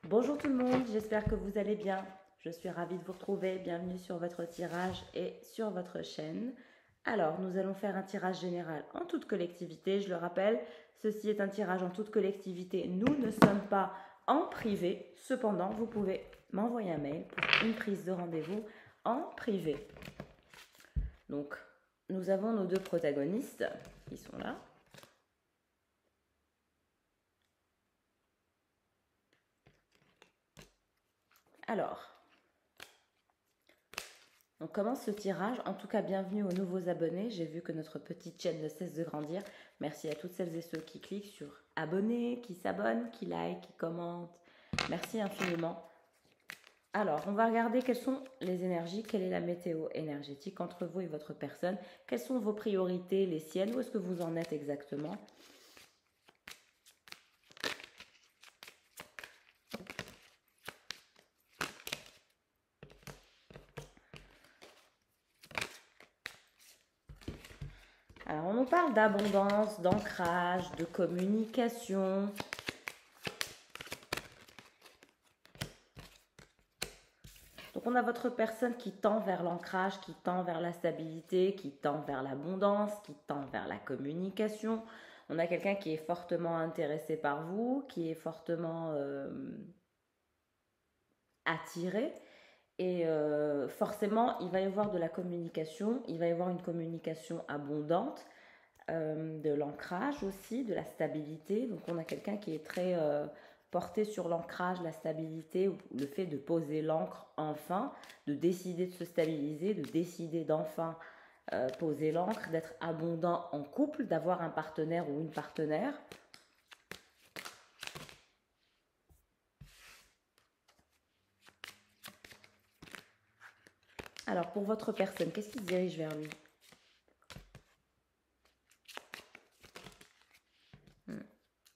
Bonjour tout le monde, j'espère que vous allez bien. Je suis ravie de vous retrouver. Bienvenue sur votre tirage et sur votre chaîne. Alors, nous allons faire un tirage général en toute collectivité. Je le rappelle, ceci est un tirage en toute collectivité. Nous ne sommes pas en privé. Cependant, vous pouvez m'envoyer un mail pour une prise de rendez-vous en privé. Donc, nous avons nos deux protagonistes qui sont là. Alors, on commence ce tirage. En tout cas, bienvenue aux nouveaux abonnés. J'ai vu que notre petite chaîne ne cesse de grandir. Merci à toutes celles et ceux qui cliquent sur abonner, qui s'abonnent, qui like, qui commentent. Merci infiniment. Alors, on va regarder quelles sont les énergies, quelle est la météo énergétique entre vous et votre personne. Quelles sont vos priorités, les siennes, où est-ce que vous en êtes exactement? Alors, on nous parle d'abondance, d'ancrage, de communication. Donc, on a votre personne qui tend vers l'ancrage, qui tend vers la stabilité, qui tend vers l'abondance, qui tend vers la communication. On a quelqu'un qui est fortement intéressé par vous, qui est fortement attiré. Et forcément, il va y avoir de la communication, il va y avoir une communication abondante, de l'ancrage aussi, de la stabilité. Donc on a quelqu'un qui est très porté sur l'ancrage, la stabilité, le fait de poser l'ancre enfin, de décider de se stabiliser, de décider d'enfin poser l'ancre, d'être abondant en couple, d'avoir un partenaire ou une partenaire. Alors pour votre personne, qu'est-ce qui se dirige vers lui?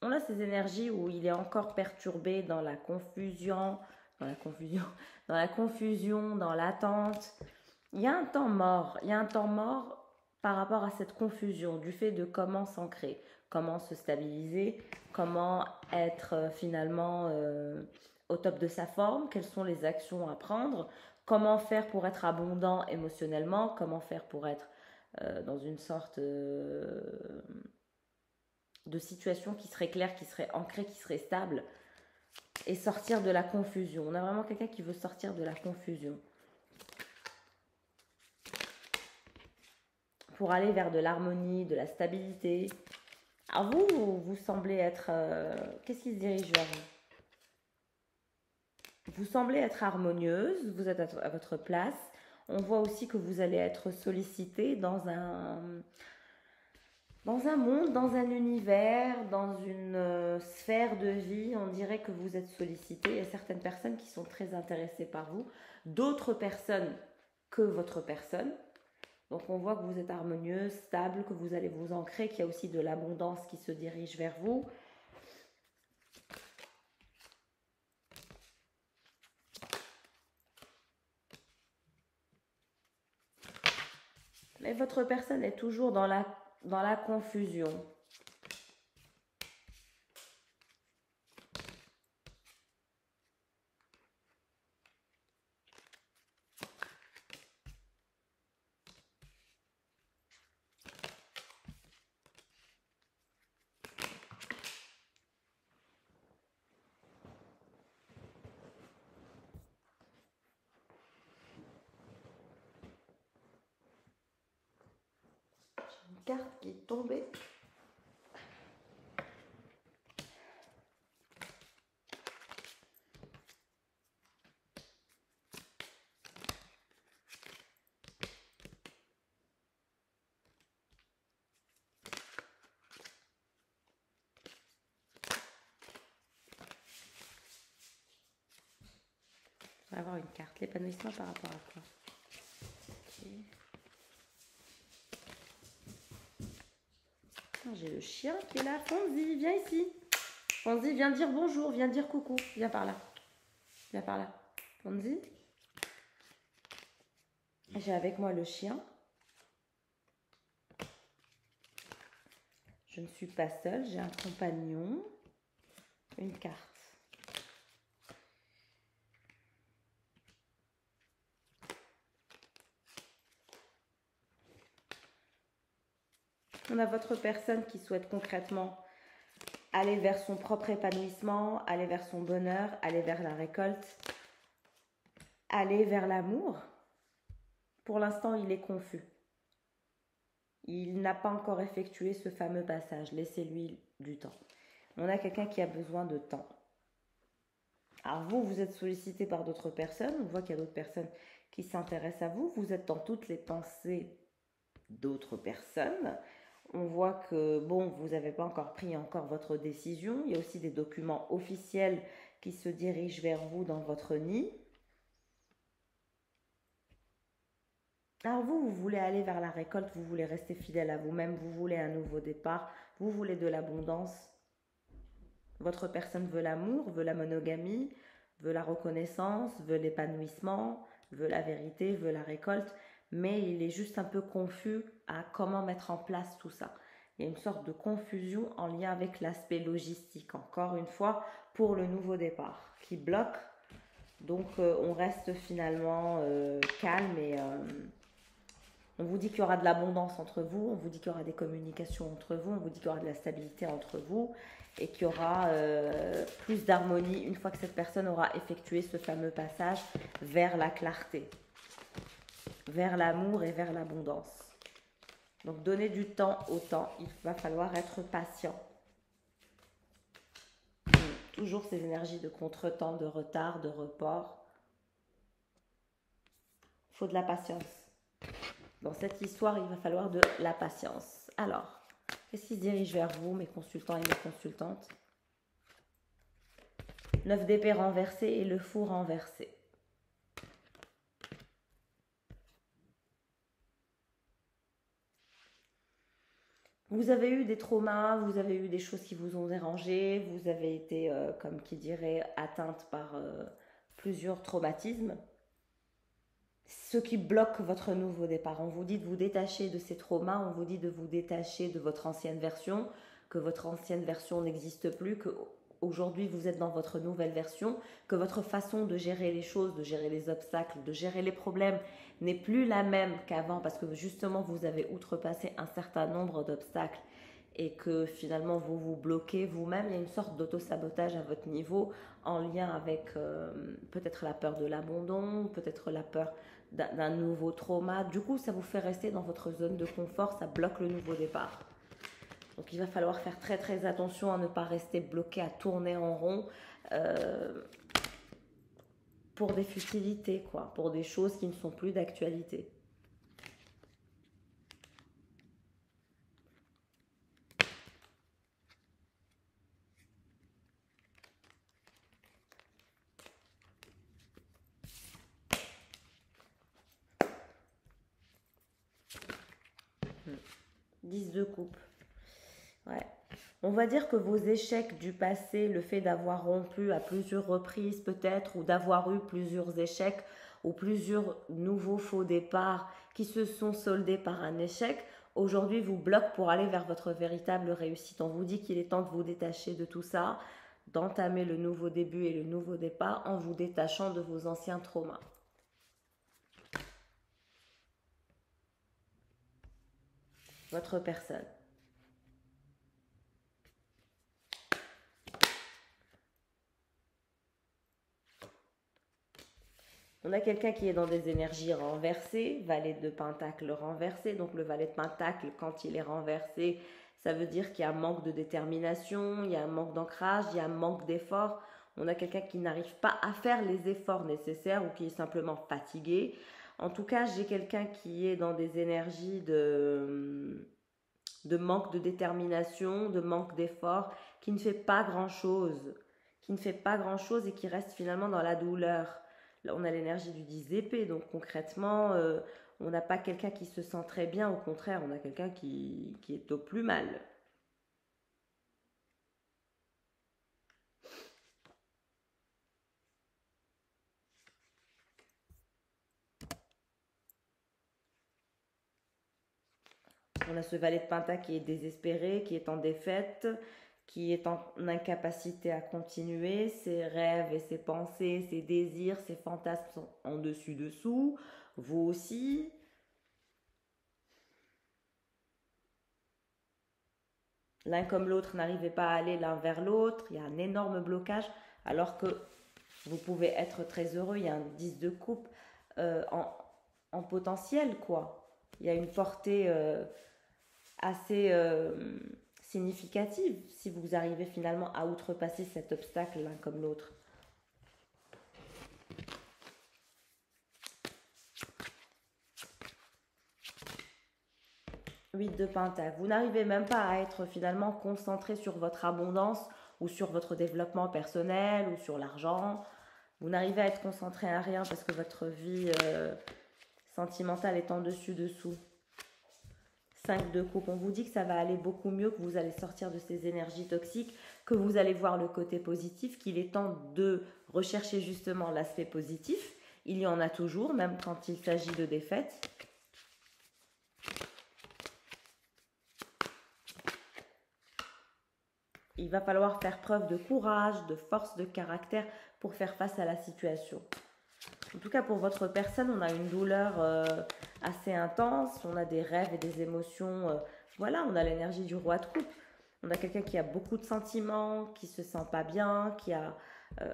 On a ces énergies où il est encore perturbé dans la confusion, dans l'attente. Il y a un temps mort, par rapport à cette confusion, du fait de comment s'ancrer, comment se stabiliser, comment être finalement au top de sa forme, quelles sont les actions à prendre, comment faire pour être abondant émotionnellement, comment faire pour être dans une sorte de situation qui serait claire, qui serait ancrée, qui serait stable, et sortir de la confusion. On a vraiment quelqu'un qui veut sortir de la confusion pour aller vers de l'harmonie, de la stabilité. Alors vous semblez être... qu'est-ce qui se dirige vers vous? Vous semblez être harmonieuse, vous êtes à votre place. On voit aussi que vous allez être sollicité dans un monde, dans un univers, dans une sphère de vie. On dirait que vous êtes sollicité. Il y a certaines personnes qui sont très intéressées par vous, d'autres personnes que votre personne. Donc on voit que vous êtes harmonieuse, stable, que vous allez vous ancrer, qu'il y a aussi de l'abondance qui se dirige vers vous. Mais votre personne est toujours dans la confusion. Carte qui est tombée. On va avoir une carte. L'épanouissement par rapport à quoi? Okay. J'ai le chien qui est là. Fonzie, viens ici. Fonzie, viens dire bonjour, viens dire coucou. Viens par là. Viens par là. Fonzie. J'ai avec moi le chien. Je ne suis pas seule, j'ai un compagnon. Une carte. On a votre personne qui souhaite concrètement aller vers son propre épanouissement, aller vers son bonheur, aller vers la récolte, aller vers l'amour. Pour l'instant, il est confus. Il n'a pas encore effectué ce fameux passage. Laissez-lui du temps. On a quelqu'un qui a besoin de temps. Alors vous, vous êtes sollicité par d'autres personnes. On voit qu'il y a d'autres personnes qui s'intéressent à vous. Vous êtes dans toutes les pensées d'autres personnes. On voit que, bon, vous n'avez pas encore pris votre décision. Il y a aussi des documents officiels qui se dirigent vers vous dans votre nid. Alors vous voulez aller vers la récolte, vous voulez rester fidèle à vous-même, vous voulez un nouveau départ, vous voulez de l'abondance. Votre personne veut l'amour, veut la monogamie, veut la reconnaissance, veut l'épanouissement, veut la vérité, veut la récolte, mais il est juste un peu confus à comment mettre en place tout ça. Il y a une sorte de confusion en lien avec l'aspect logistique, encore une fois, pour le nouveau départ, qui bloque. Donc on reste finalement calme et on vous dit qu'il y aura de l'abondance entre vous, on vous dit qu'il y aura des communications entre vous, on vous dit qu'il y aura de la stabilité entre vous et qu'il y aura plus d'harmonie une fois que cette personne aura effectué ce fameux passage vers la clarté, vers l'amour et vers l'abondance. Donc donnez du temps au temps, il va falloir être patient. Toujours ces énergies de contretemps, de retard, de report. Il faut de la patience. Dans cette histoire, il va falloir de la patience. Alors, qu'est-ce qui se dirige vers vous, mes consultants et mes consultantes? 9 d'épée renversé et le fou renversé. Vous avez eu des traumas, vous avez eu des choses qui vous ont dérangé, vous avez été, comme qui dirait, atteinte par plusieurs traumatismes. Ce qui bloque votre nouveau départ. On vous dit de vous détacher de ces traumas, on vous dit de vous détacher de votre ancienne version, que votre ancienne version n'existe plus, que aujourd'hui vous êtes dans votre nouvelle version, que votre façon de gérer les choses, de gérer les obstacles, de gérer les problèmes n'est plus la même qu'avant parce que justement vous avez outrepassé un certain nombre d'obstacles et que finalement vous vous bloquez vous-même. Il y a une sorte d'auto-sabotage à votre niveau en lien avec peut-être la peur de l'abandon, peut-être la peur d'un nouveau trauma. Du coup, ça vous fait rester dans votre zone de confort, ça bloque le nouveau départ. Donc il va falloir faire très très attention à ne pas rester bloqué, à tourner en rond pour des futilités, quoi, pour des choses qui ne sont plus d'actualité. Hmm. 10 de coupe. Ouais. On va dire que vos échecs du passé, le fait d'avoir rompu à plusieurs reprises peut-être, ou d'avoir eu plusieurs échecs, ou plusieurs nouveaux faux départs qui se sont soldés par un échec, aujourd'hui vous bloque pour aller vers votre véritable réussite. On vous dit qu'il est temps de vous détacher de tout ça, d'entamer le nouveau début et le nouveau départ en vous détachant de vos anciens traumas. Votre personne. On a quelqu'un qui est dans des énergies renversées, valet de pentacle renversé. Donc le valet de pentacle, quand il est renversé, ça veut dire qu'il y a un manque de détermination, il y a un manque d'ancrage, il y a un manque d'effort. On a quelqu'un qui n'arrive pas à faire les efforts nécessaires ou qui est simplement fatigué. En tout cas, j'ai quelqu'un qui est dans des énergies de manque de détermination, de manque d'effort, qui ne fait pas grand-chose, et qui reste finalement dans la douleur. Là, on a l'énergie du 10 d'épée, donc concrètement, on n'a pas quelqu'un qui se sent très bien, au contraire, on a quelqu'un qui est au plus mal. On a ce valet de pentacle qui est désespéré, qui est en défaite, qui est en incapacité à continuer. Ses rêves et ses pensées, ses désirs, ses fantasmes sont en dessus-dessous. Vous aussi. L'un comme l'autre n'arrivez pas à aller l'un vers l'autre, il y a un énorme blocage, alors que vous pouvez être très heureux, il y a un 10 de coupe euh, en, en potentiel, quoi. Il y a une portée assez significative si vous arrivez finalement à outrepasser cet obstacle l'un comme l'autre. 8 de Pentacle. Vous n'arrivez même pas à être finalement concentré sur votre abondance ou sur votre développement personnel ou sur l'argent. Vous n'arrivez à être concentré à rien parce que votre vie sentimentale est en dessus-dessous. 5 de coupe, on vous dit que ça va aller beaucoup mieux, que vous allez sortir de ces énergies toxiques, que vous allez voir le côté positif, qu'il est temps de rechercher justement l'aspect positif. Il y en a toujours, même quand il s'agit de défaites. Il va falloir faire preuve de courage, de force de caractère pour faire face à la situation. En tout cas, pour votre personne, on a une douleur assez intense, on a des rêves et des émotions. Voilà, on a l'énergie du roi de coupe. On a quelqu'un qui a beaucoup de sentiments, qui se sent pas bien, qui a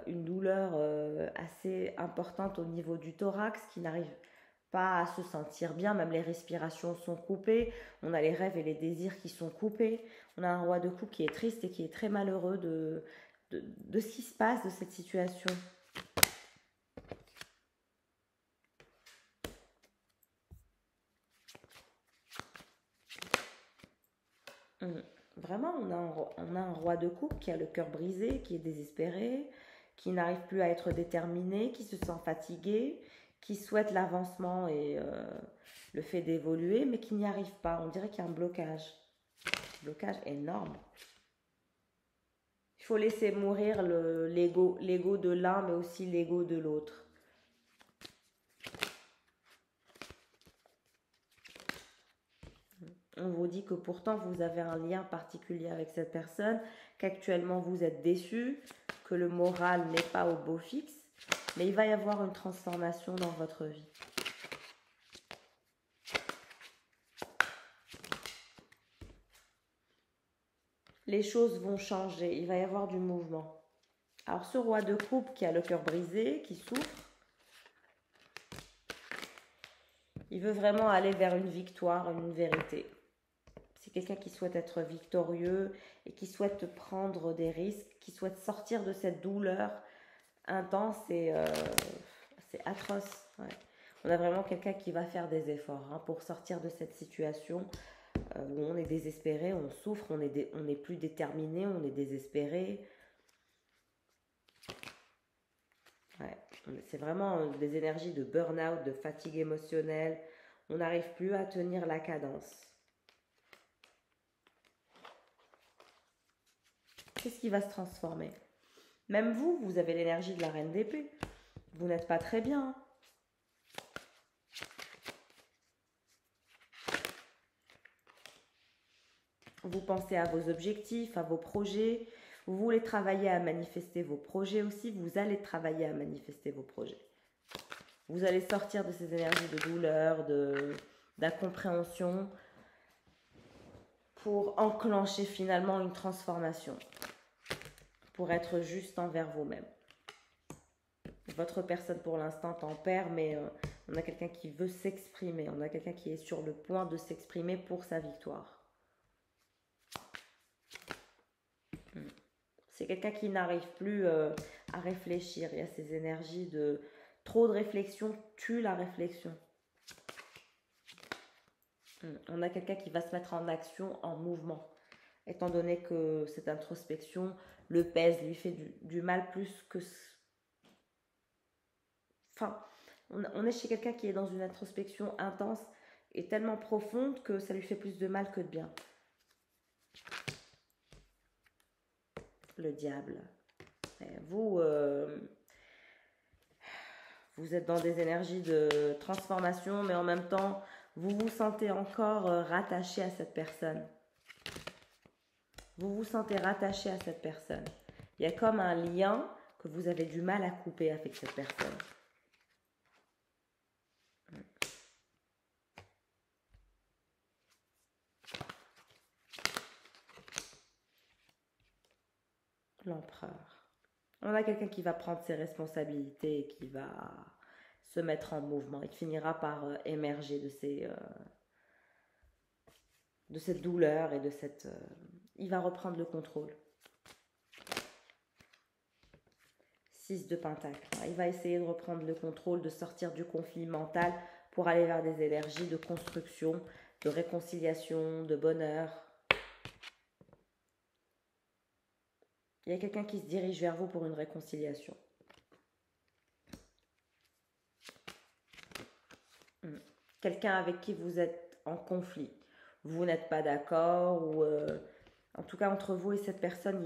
une douleur assez importante au niveau du thorax, qui n'arrive pas à se sentir bien, même les respirations sont coupées, on a les rêves et les désirs qui sont coupés, on a un roi de coupe qui est triste et qui est très malheureux de ce qui se passe, de cette situation. Vraiment, on a un roi de coupe qui a le cœur brisé, qui est désespéré, qui n'arrive plus à être déterminé, qui se sent fatigué, qui souhaite l'avancement et le fait d'évoluer, mais qui n'y arrive pas. On dirait qu'il y a un blocage. Un blocage énorme. Il faut laisser mourir l'ego de l'un, mais aussi l'ego de l'autre. On vous dit que pourtant vous avez un lien particulier avec cette personne, qu'actuellement vous êtes déçu, que le moral n'est pas au beau fixe, mais il va y avoir une transformation dans votre vie. Les choses vont changer, il va y avoir du mouvement. Alors ce roi de coupe qui a le cœur brisé, qui souffre, il veut vraiment aller vers une victoire, une vérité. C'est quelqu'un qui souhaite être victorieux et qui souhaite prendre des risques, qui souhaite sortir de cette douleur intense et c'est atroce. Ouais. On a vraiment quelqu'un qui va faire des efforts pour sortir de cette situation où on est désespéré, on souffre, on est plus déterminé, on est désespéré. Ouais. C'est vraiment des énergies de burn-out, de fatigue émotionnelle. On n'arrive plus à tenir la cadence. Qu'est-ce qui va se transformer? Même vous, vous avez l'énergie de la reine d'épée. Vous n'êtes pas très bien. Vous pensez à vos objectifs, à vos projets. Vous voulez travailler à manifester vos projets aussi. Vous allez travailler à manifester vos projets. Vous allez sortir de ces énergies de douleur, d'incompréhension pour enclencher finalement une transformation. Pour être juste envers vous-même. Votre personne pour l'instant tempère, mais on a quelqu'un qui veut s'exprimer. On a quelqu'un qui est sur le point de s'exprimer pour sa victoire. C'est quelqu'un qui n'arrive plus à réfléchir. Il y a ces énergies de trop de réflexion tue la réflexion. On a quelqu'un qui va se mettre en action, en mouvement. Étant donné que cette introspection le pèse, lui fait du mal plus que... Enfin, on est chez quelqu'un qui est dans une introspection intense et tellement profonde que ça lui fait plus de mal que de bien. Le diable. Vous, vous êtes dans des énergies de transformation, mais en même temps, vous vous sentez encore rattaché à cette personne. Vous vous sentez rattaché à cette personne. Il y a comme un lien que vous avez du mal à couper avec cette personne. l'empereur. On a quelqu'un qui va prendre ses responsabilités et qui va se mettre en mouvement. Il finira par émerger de cette douleur et de cette... il va reprendre le contrôle. 6 de Pentacle. Il va essayer de reprendre le contrôle, de sortir du conflit mental pour aller vers des énergies de construction, de réconciliation, de bonheur. Il y a quelqu'un qui se dirige vers vous pour une réconciliation. Quelqu'un avec qui vous êtes en conflit. Vous n'êtes pas d'accord ou... en tout cas, entre vous et cette personne,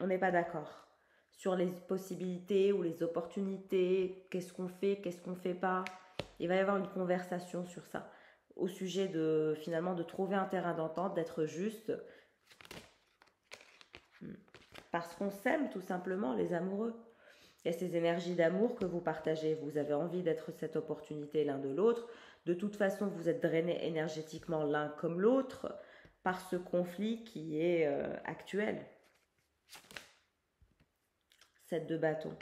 on n'est pas d'accord sur les possibilités ou les opportunités, qu'est-ce qu'on fait pas. Il va y avoir une conversation sur ça, au sujet de, finalement, de trouver un terrain d'entente, d'être juste. Parce qu'on s'aime tout simplement, les amoureux. Il y a ces énergies d'amour que vous partagez. Vous avez envie d'être cette opportunité l'un de l'autre. De toute façon, vous êtes drainés énergétiquement l'un comme l'autre par ce conflit qui est actuel. 7 de bâton.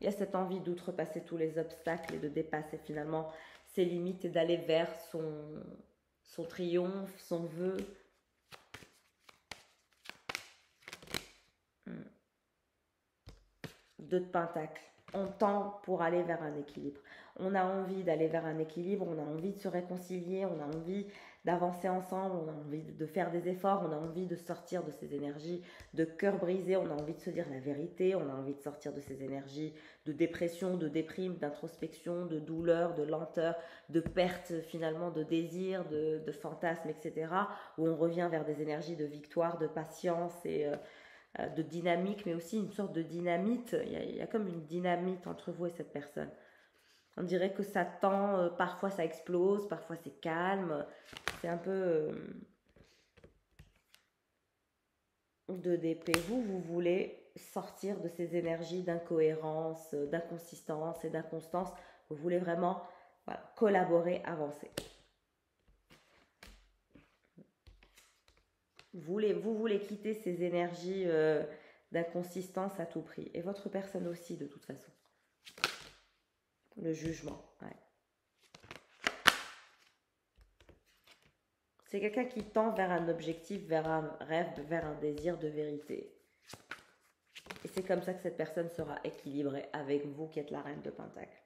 Il y a cette envie d'outrepasser tous les obstacles et de dépasser finalement ses limites et d'aller vers son triomphe, son vœu. 2 de Pentacle. On tend pour aller vers un équilibre. On a envie d'aller vers un équilibre, on a envie de se réconcilier, on a envie d'avancer ensemble, on a envie de faire des efforts, on a envie de sortir de ces énergies de cœur brisé, on a envie de se dire la vérité, on a envie de sortir de ces énergies de dépression, de déprime, d'introspection, de douleur, de lenteur, de perte finalement, de désir, de fantasme, etc. Où on revient vers des énergies de victoire, de patience et... de dynamique, mais aussi une sorte de dynamite. Il y a comme une dynamite entre vous et cette personne. On dirait que ça tend, parfois ça explose, parfois c'est calme. C'est un peu de d'épée. Vous voulez sortir de ces énergies d'incohérence, d'inconsistance et d'inconstance. Vous voulez vraiment collaborer, avancer. Vous voulez quitter ces énergies d'inconsistance à tout prix. Et votre personne aussi, de toute façon. Le jugement. Ouais. C'est quelqu'un qui tend vers un objectif, vers un rêve, vers un désir de vérité. Et c'est comme ça que cette personne sera équilibrée avec vous qui êtes la reine de Pentacle.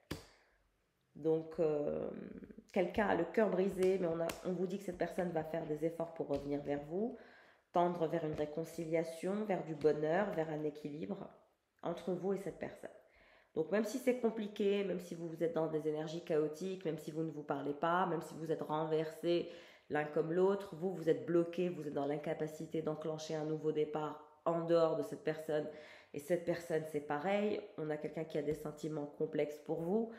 Donc, quelqu'un a le cœur brisé, mais on vous dit que cette personne va faire des efforts pour revenir vers vous. Tendre vers une réconciliation, vers du bonheur, vers un équilibre entre vous et cette personne. Donc même si c'est compliqué, même si vous êtes dans des énergies chaotiques, même si vous ne vous parlez pas, même si vous êtes renversés l'un comme l'autre, vous êtes bloqué, vous êtes dans l'incapacité d'enclencher un nouveau départ en dehors de cette personne. Et cette personne, c'est pareil, on a quelqu'un qui a des sentiments complexes pour vous.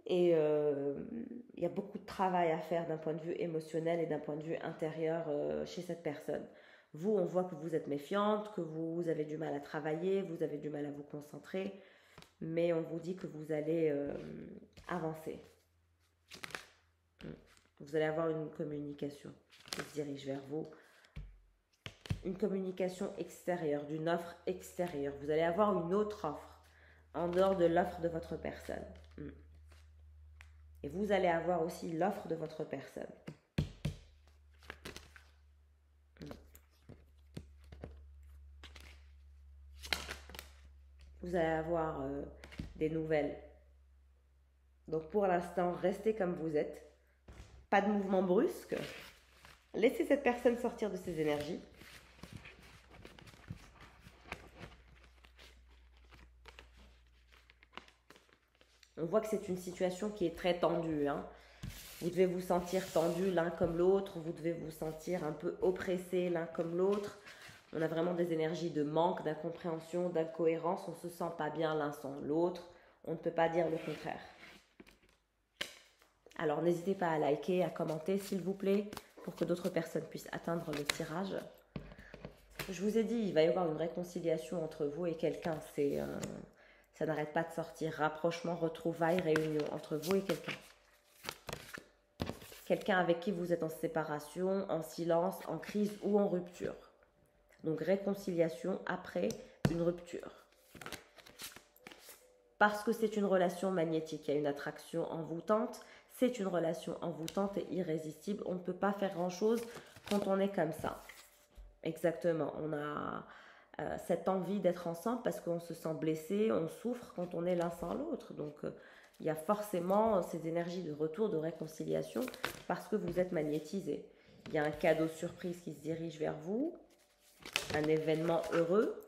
Et il y a beaucoup de travail à faire d'un point de vue émotionnel et d'un point de vue intérieur chez cette personne. Vous, on voit que vous êtes méfiante, que vous avez du mal à travailler, vous avez du mal à vous concentrer, mais on vous dit que vous allez avancer. Vous allez avoir une communication qui se dirige vers vous. Une communication extérieure, d'une offre extérieure. Vous allez avoir une autre offre en dehors de l'offre de votre personne. Et vous allez avoir aussi l'offre de votre personne. Vous allez avoir des nouvelles. Donc pour l'instant, restez comme vous êtes. Pas de mouvement brusque. Laissez cette personne sortir de ses énergies. On voit que c'est une situation qui est très tendue. Vous devez vous sentir tendu l'un comme l'autre. Vous devez vous sentir un peu oppressé l'un comme l'autre. On a vraiment des énergies de manque, d'incompréhension, d'incohérence. On ne se sent pas bien l'un sans l'autre. On ne peut pas dire le contraire. Alors n'hésitez pas à liker, à commenter s'il vous plaît, pour que d'autres personnes puissent atteindre le tirage. Je vous ai dit, il va y avoir une réconciliation entre vous et quelqu'un. Ça n'arrête pas de sortir. Rapprochement, retrouvailles, réunion entre vous et quelqu'un. Quelqu'un avec qui vous êtes en séparation, en silence, en crise ou en rupture. Donc réconciliation après une rupture. Parce que c'est une relation magnétique, il y a une attraction envoûtante, c'est une relation envoûtante et irrésistible. On ne peut pas faire grand-chose quand on est comme ça. Exactement, on a cette envie d'être ensemble parce qu'on se sent blessé, on souffre quand on est l'un sans l'autre. Donc il y a forcément ces énergies de retour, de réconciliation parce que vous êtes magnétisé. Il y a un cadeau surprise qui se dirige vers vous, un événement heureux.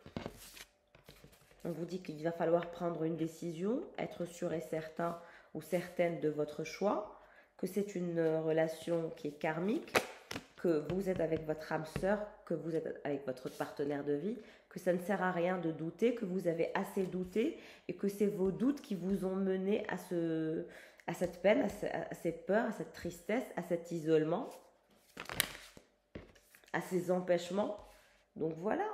On vous dit qu'il va falloir prendre une décision, être sûr et certain ou certaine de votre choix, que c'est une relation qui est karmique, que vous êtes avec votre âme sœur, que vous êtes avec votre partenaire de vie, que ça ne sert à rien de douter, que vous avez assez douté et que c'est vos doutes qui vous ont mené à cette peine, à cette peur, à cette tristesse, à cet isolement, à ces empêchements. Donc voilà,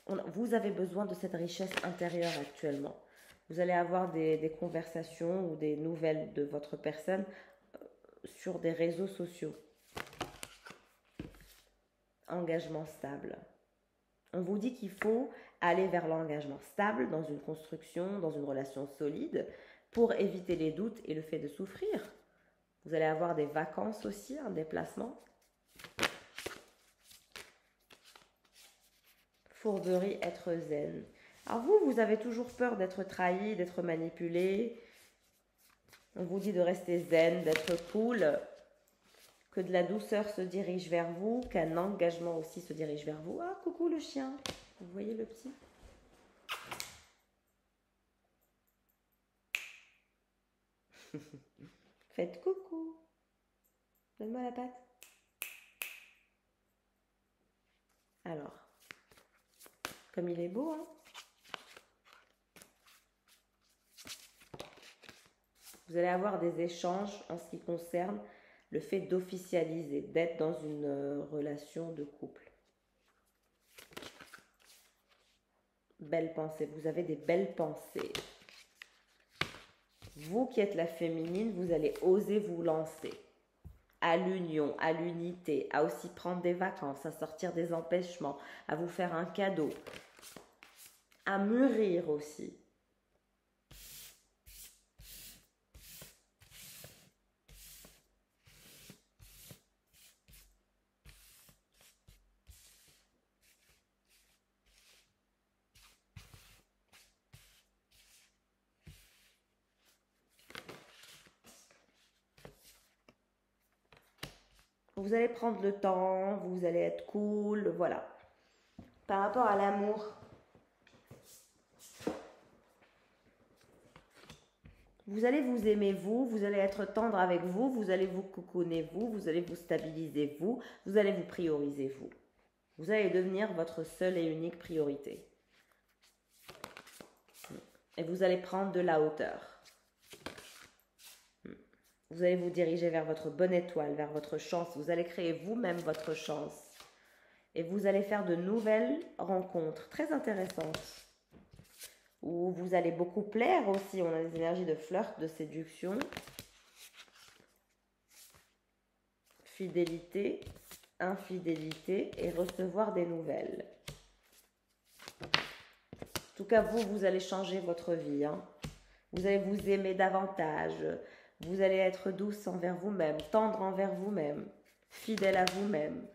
vous avez besoin de cette richesse intérieure actuellement. Vous allez avoir des conversations ou des nouvelles de votre personne sur des réseaux sociaux. Engagement stable. On vous dit qu'il faut aller vers l'engagement stable dans une construction, dans une relation solide pour éviter les doutes et le fait de souffrir. Vous allez avoir des vacances aussi, un déplacement. Fourberie, être zen. Alors vous avez toujours peur d'être trahi, d'être manipulé. On vous dit de rester zen, d'être cool, que de la douceur se dirige vers vous, qu'un engagement aussi se dirige vers vous. Ah, coucou le chien. Vous voyez le petit? Faites coucou. Donne-moi la patte. Alors, comme il est beau, hein? Vous allez avoir des échanges en ce qui concerne le fait d'officialiser, d'être dans une relation de couple. Belle pensée, vous avez des belles pensées. Vous qui êtes la féminine, vous allez oser vous lancer à l'union, à l'unité, à aussi prendre des vacances, à sortir des empêchements, à vous faire un cadeau, à mûrir aussi. Vous allez prendre le temps, vous allez être cool, voilà. Par rapport à l'amour, vous allez vous aimer vous allez être tendre avec vous allez vous coucouner vous allez vous stabiliser vous allez vous prioriser vous. Vous allez devenir votre seule et unique priorité. Et vous allez prendre de la hauteur. Vous allez vous diriger vers votre bonne étoile, vers votre chance. Vous allez créer vous-même votre chance. Et vous allez faire de nouvelles rencontres très intéressantes. Où vous allez beaucoup plaire aussi. On a des énergies de flirt, de séduction. Fidélité, infidélité et recevoir des nouvelles. En tout cas, vous allez changer votre vie. Hein. Vous allez vous aimer davantage. Vous allez être douce envers vous-même, tendre envers vous-même, fidèle à vous-même.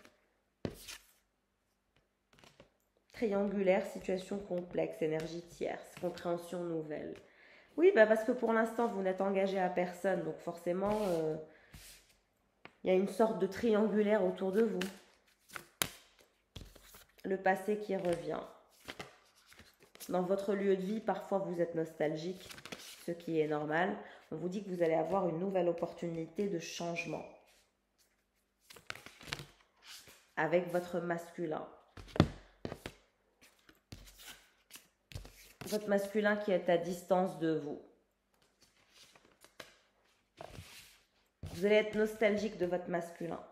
Triangulaire, situation complexe, énergie tierce, compréhension nouvelle. Oui, parce que pour l'instant, vous n'êtes engagé à personne, donc forcément, il y a une sorte de triangulaire autour de vous. Le passé qui revient. Dans votre lieu de vie, parfois vous êtes nostalgique, ce qui est normal. On vous dit que vous allez avoir une nouvelle opportunité de changement avec votre masculin. Votre masculin qui est à distance de vous. Vous allez être nostalgique de votre masculin.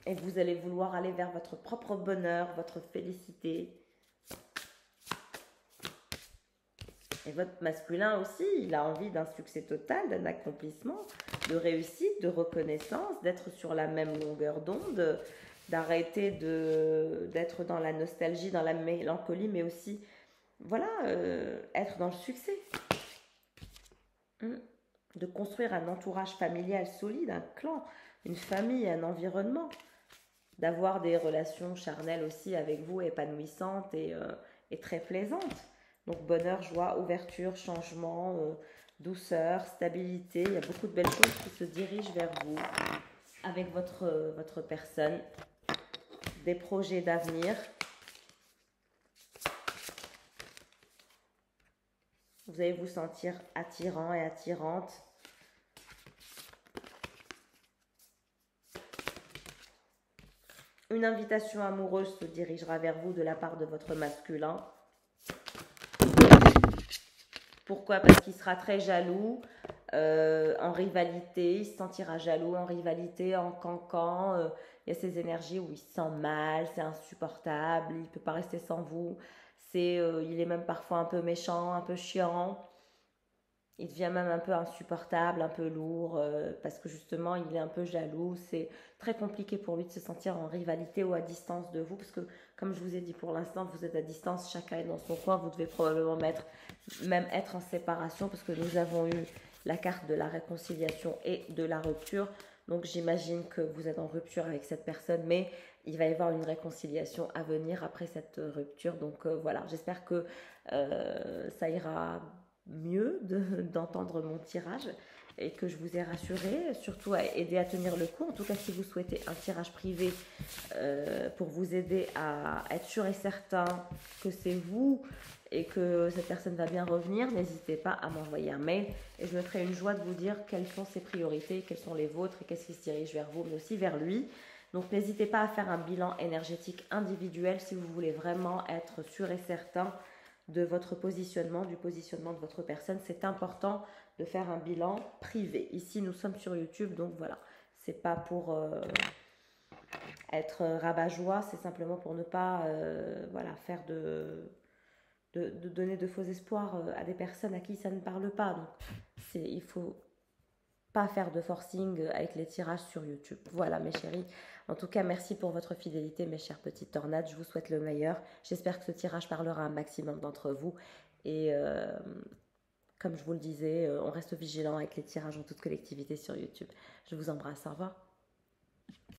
Et vous allez vouloir aller vers votre propre bonheur, votre félicité. Et votre masculin aussi, il a envie d'un succès total, d'un accomplissement. de réussite, de reconnaissance, d'être sur la même longueur d'onde, d'arrêter d'être dans la nostalgie, dans la mélancolie, mais aussi, voilà, être dans le succès. De construire un entourage familial solide, un clan, une famille, un environnement, d'avoir des relations charnelles aussi avec vous épanouissantes et très plaisantes. Donc bonheur, joie, ouverture, changement, douceur, stabilité. Il y a beaucoup de belles choses qui se dirigent vers vous avec votre personne. Des projets d'avenir. Vous allez vous sentir attirant et attirante. Une invitation amoureuse se dirigera vers vous de la part de votre masculin. Pourquoi? Parce qu'il sera très jaloux, en rivalité, il se sentira jaloux, en rivalité, en cancan. Il y a ces énergies où il se sent mal, c'est insupportable, il ne peut pas rester sans vous. Il est même parfois un peu méchant, un peu chiant. Il devient même un peu insupportable, un peu lourd, parce que justement, il est un peu jaloux. C'est très compliqué pour lui de se sentir en rivalité ou à distance de vous, parce que, comme je vous ai dit, pour l'instant, vous êtes à distance, chacun est dans son coin. Vous devez probablement même être en séparation, parce que nous avons eu la carte de la réconciliation et de la rupture. Donc, j'imagine que vous êtes en rupture avec cette personne, mais il va y avoir une réconciliation à venir après cette rupture. Donc, voilà, j'espère que ça ira mieux d'entendre mon tirage et que je vous ai rassuré, surtout à aider à tenir le coup. En tout cas, si vous souhaitez un tirage privé pour vous aider à être sûr et certain que c'est vous et que cette personne va bien revenir, n'hésitez pas à m'envoyer un mail et je me ferai une joie de vous dire quelles sont ses priorités, quelles sont les vôtres et qu'est-ce qui se dirige vers vous, mais aussi vers lui. Donc n'hésitez pas à faire un bilan énergétique individuel si vous voulez vraiment être sûr et certain de votre positionnement, du positionnement de votre personne. C'est important de faire un bilan privé. Ici, nous sommes sur YouTube, donc voilà. C'est pas pour être rabat-joie, c'est simplement pour ne pas voilà, faire de donner de faux espoirs à des personnes à qui ça ne parle pas. Donc, il faut pas faire de forcing avec les tirages sur YouTube. Voilà mes chéris. En tout cas, merci pour votre fidélité, mes chères petites tornades. Je vous souhaite le meilleur. J'espère que ce tirage parlera à un maximum d'entre vous. Et comme je vous le disais, on reste vigilant avec les tirages en toute collectivité sur YouTube. Je vous embrasse. Au revoir.